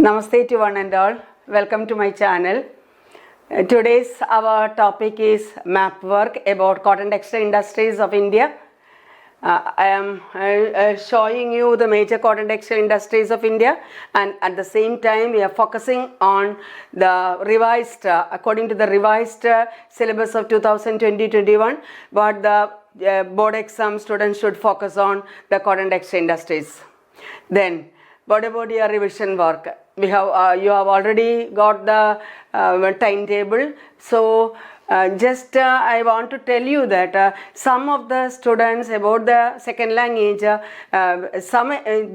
Namaste to one and all. Welcome to my channel. Today's our topic is map work about cotton textile industries of India. I am showing you the major cotton textile industries of India, and at the same time we are focusing on the revised, according to the revised syllabus of 2020-21, what the board exam students should focus on the cotton textile industries. Then, what about your revision work? We have you have already got the timetable. So I want to tell you that some of the students about the second language,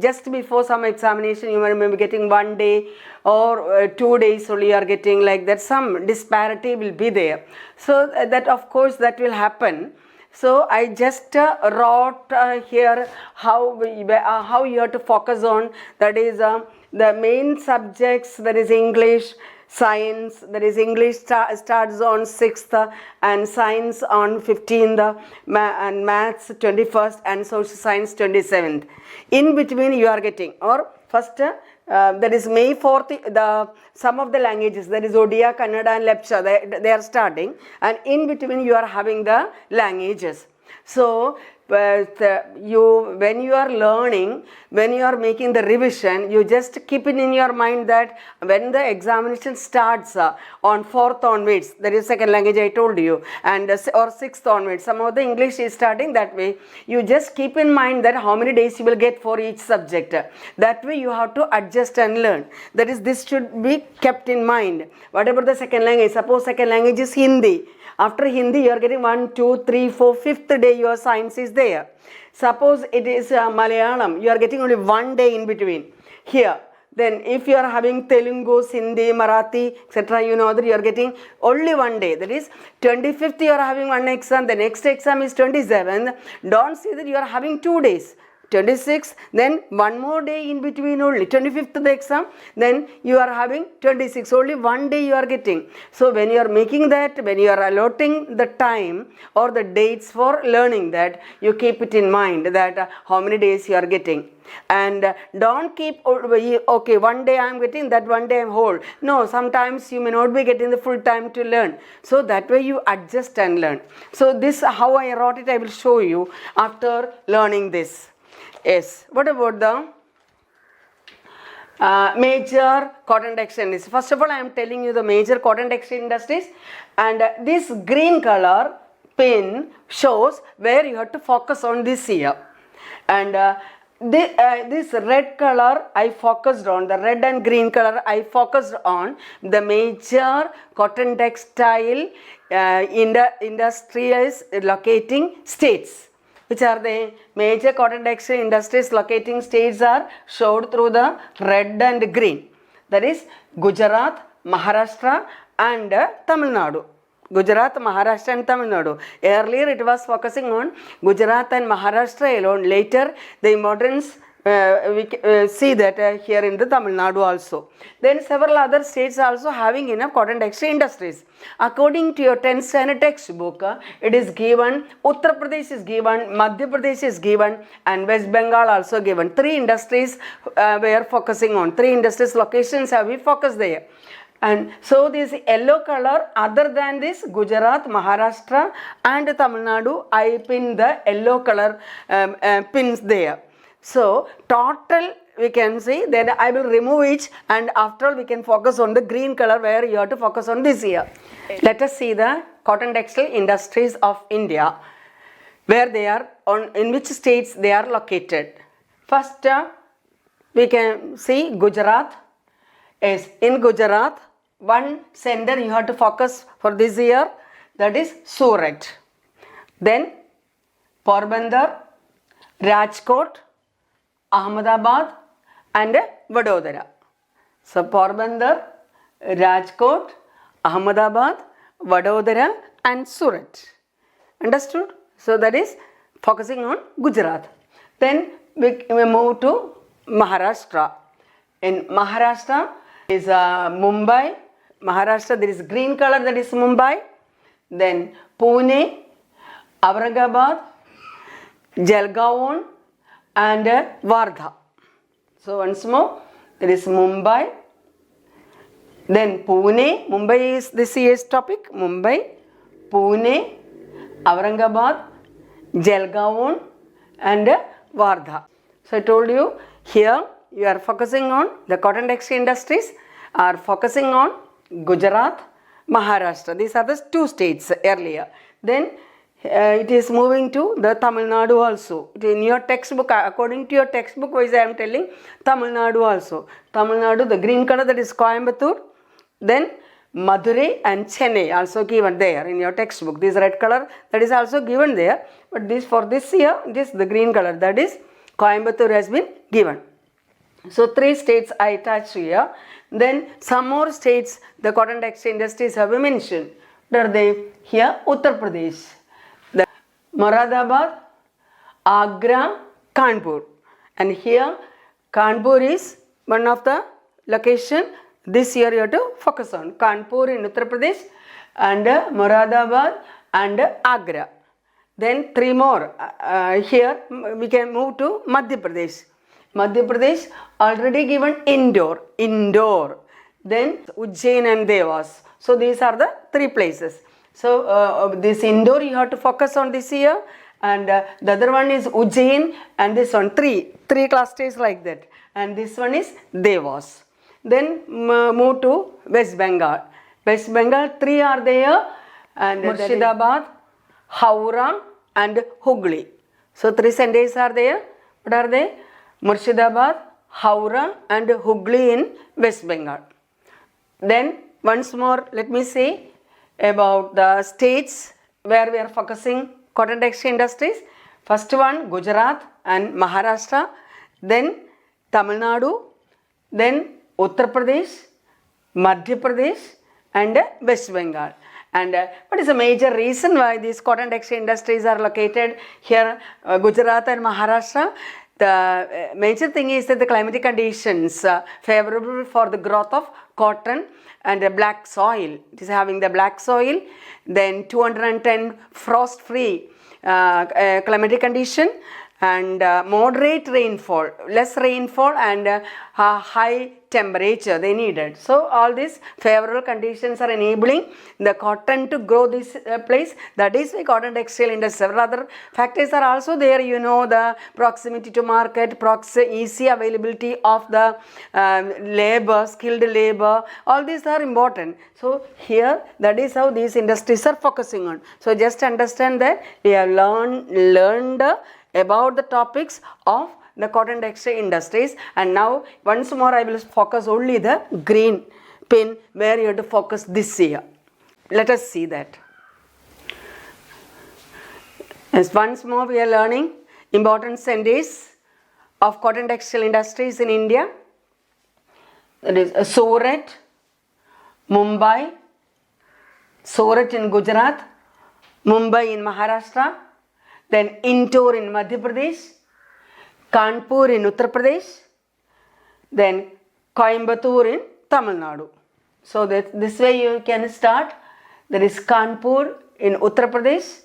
just before some examination you may be getting 1 day or 2 days only you are getting like that. Some disparity will be there. So that of course that will happen. So I just wrote here how you have to focus on, that is the main subjects, that is English, science, that is English starts on 6th and science on 15th and maths 21st and social science 27th. In between you are getting, or first that is May 4th, some of the languages, that is Odia, Kannada and Lepcha, they are starting, and in between you are having the languages. So when you are learning, when you are making the revision, you just keep it in your mind that when the examination starts on 4th onwards, that is second language I told you, and or 6th onwards, some of the English is starting that way, you just keep in mind that how many days you will get for each subject. That way you have to adjust and learn. That is, this should be kept in mind. Whatever the second language, suppose second language is Hindi. After Hindi, you are getting 1, 2, 3, 4, 5th day your science is there. Suppose it is Malayalam, you are getting only 1 day in between here. Then if you are having Telugu, Hindi, Marathi, etc., you know that you are getting only 1 day. That is 25th you are having one exam, the next exam is 27th. Don't say that you are having 2 days. 26th, then 1 more day in between only, 25th the exam, then you are having 26, only 1 day you are getting. So when you are making that, when you are allotting the time or the dates for learning that, you keep it in mind that how many days you are getting. And don't keep, okay, 1 day I am getting, that 1 day I am whole. No, sometimes you may not be getting the full time to learn. So that way you adjust and learn. So this, how I wrote it, I will show you after learning this. Yes. What about the major cotton textile industries? First of all, I am telling you the major cotton textile industries, and this green color pin shows where you have to focus on this year. And this red color I focused on, the red and green color I focused on the major cotton textile industries locating states. Which are the major cotton textile industries locating states are showed through the red and green. That is Gujarat, Maharashtra and Tamil Nadu. Gujarat, Maharashtra and Tamil Nadu. Earlier it was focusing on Gujarat and Maharashtra alone. Later the importance we see that here in the Tamil Nadu also. Then several other states also having enough cotton textile industries. According to your 10th standard textbook, it is given, Uttar Pradesh is given, Madhya Pradesh is given and West Bengal also given. 3 industries we are focusing on. 3 industries locations have we focused there. And so this yellow color, other than this Gujarat, Maharashtra and Tamil Nadu, I pin the yellow color pins there. So total we can see, then I will remove each, and after all we can focus on the green color where you have to focus on this year. Let us see the cotton textile industries of India, where they are, in which states they are located. First we can see Gujarat. Is in Gujarat, one center you have to focus for this year, that is Surat. Then Porbandar, Rajkot, Ahmedabad and Vadodara. So Porbandar, Rajkot, Ahmedabad, Vadodara and Surat. Understood? So that is focusing on Gujarat. Then we move to Maharashtra. In Maharashtra is Mumbai. Maharashtra, there is green color, that is Mumbai. Then Pune, Aurangabad, Jalgaon and Wardha. So once more, there is Mumbai, Then Pune, Mumbai is this year's topic. Mumbai, Pune, Aurangabad, Jalgaon and Wardha. So I told you here you are focusing on the cotton textile industries are focusing on Gujarat, Maharashtra. These are the two states earlier. Then it is moving to the Tamil Nadu also. In your textbook, according to your textbook wise I am telling Tamil Nadu also. Tamil Nadu, the green color, that is Coimbatore. Then Madurai and Chennai also given there in your textbook. This red color, that is also given there. But this for this year, this the green color, that is Coimbatore has been given. So 3 states I attached here. Then some more states the cotton textile industries have been mentioned. What are they? Here Uttar Pradesh, the Moradabad, Agra, Kanpur. And here Kanpur is one of the location this year you have to focus on. Kanpur in Uttar Pradesh and Moradabad and Agra. Then 3 more. Here we can move to Madhya Pradesh. Madhya Pradesh already given Indore. Then Ujjain and Devas. So these are the 3 places. So this Indore you have to focus on this year, and the other one is Ujjain, and this one three clusters like that, and this one is Devas. Then move to West Bengal. West Bengal 3 are there, and Murshidabad, Howrah and Hooghly. So 3 centers are there. What are they? Murshidabad, Howrah and Hooghly in West Bengal. Then once more let me say about the states where we are focusing cotton textile industries. First one Gujarat and Maharashtra, then Tamil Nadu, then Uttar Pradesh, Madhya Pradesh and West Bengal. And what is the major reason why these cotton textile industries are located here, Gujarat and Maharashtra? The major thing is that the climatic conditions favorable for the growth of cotton and black soil. It is having the black soil, then 210 frost-free climatic condition, and moderate rainfall, less rainfall and high temperature they needed. So all these favorable conditions are enabling the cotton to grow this place. That is why cotton textile industry. Several other factors are also there, you know, the proximity to market, easy availability of the labor, skilled labor, all these are important. So here that is how these industries are focusing on. So just understand that we have learned about the topics of the cotton textile industries, and now once more I will focus only the green pin where you have to focus this year. Let us see that. As once more we are learning important centers of cotton textile industries in India. That is Surat, Mumbai, Surat in Gujarat, Mumbai in Maharashtra, then Indore in Madhya Pradesh, Kanpur in Uttar Pradesh, then Coimbatore in Tamil Nadu. So that this way you can start. There is Kanpur in Uttar Pradesh,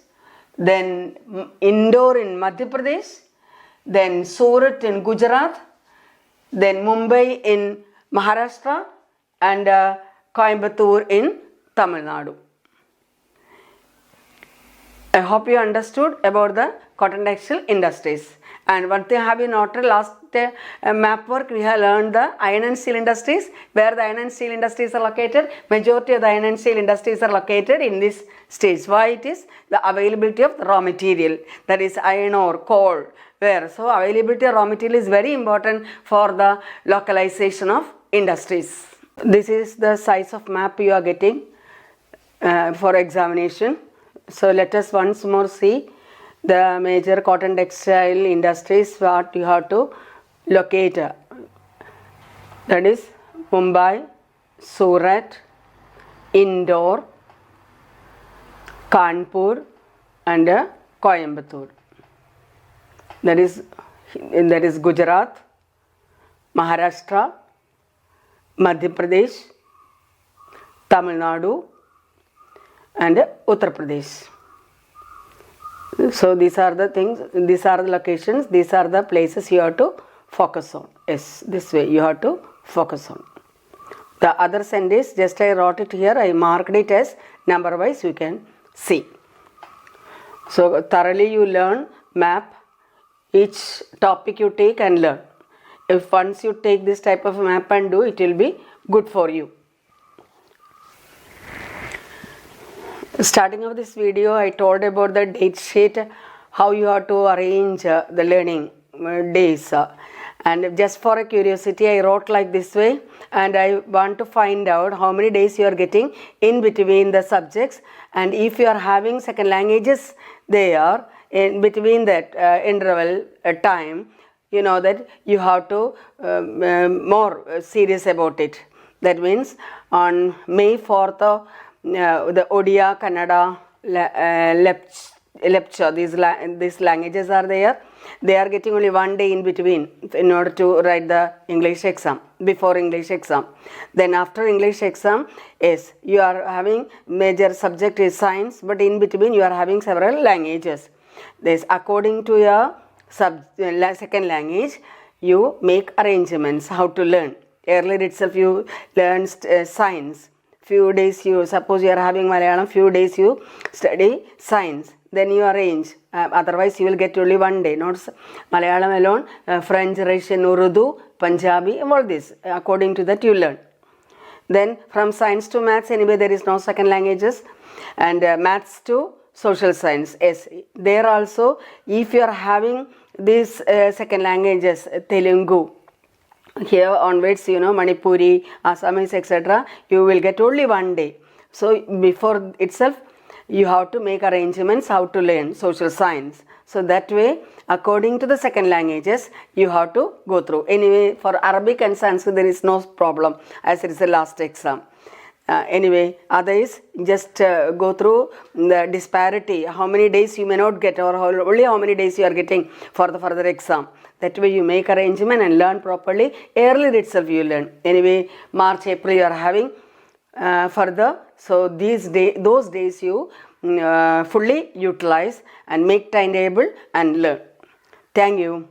then Indore in Madhya Pradesh, then Surat in Gujarat, then Mumbai in Maharashtra, and Coimbatore in Tamil Nadu. I hope you understood about the cotton textile industries. And one thing have you noted, last map work we have learned the iron and steel industries, where the iron and steel industries are located. Majority of the iron and steel industries are located in this stage. Why? It is the availability of the raw material, that is iron ore, coal, where. So availability of raw material is very important for the localization of industries. This is the size of map you are getting for examination. So let us once more see the major cotton textile industries what you have to locate. That is Mumbai, Surat, Indore, Kanpur and Coimbatore. That is Gujarat, Maharashtra, Madhya Pradesh, Tamil Nadu and Uttar Pradesh. So these are the things, these are the locations, these are the places you have to focus on. Yes, this way you have to focus on. The other sentence, just I wrote it here, I marked it as number wise, you can see. So thoroughly you learn map, each topic you take and learn. If once you take this type of map and do, it will be good for you. Starting of this video, I told about the date sheet, how you have to arrange the learning days. And just for a curiosity, I wrote like this way, and I want to find out how many days you are getting in between the subjects, and if you are having second languages there in between that interval time, you know that you have to more serious about it. That means on May 4th, the Odia, Kannada, lecture, these languages are there. They are getting only one day in between in order to write the English exam, before English exam. Then after English exam, yes, you are having major subject is science, but in between you are having several languages. This according to your second language, you make arrangements how to learn. Earlier itself you learn science. Few days you, suppose you are having Malayalam, few days you study science. Then you arrange, otherwise you will get only one day, not Malayalam alone, French, Russian, Urdu, Punjabi, all this, according to that you learn. Then from science to maths, anyway there is no second languages, and maths to social science, yes, there also if you are having these second languages, Telugu, here onwards, you know, Manipuri, Assamese, etc., you will get only one day. So before itself, you have to make arrangements how to learn social science. So that way, according to the second languages, you have to go through. Anyway, for Arabic and Sanskrit, there is no problem as it is the last exam. Anyway, others just go through the disparity, how many days you may not get, or only how many days you are getting for the further exam. That way you make arrangement and learn properly. Earlier itself you learn. Anyway, March, April you are having further. So those days you fully utilize and make timetable and learn. Thank you.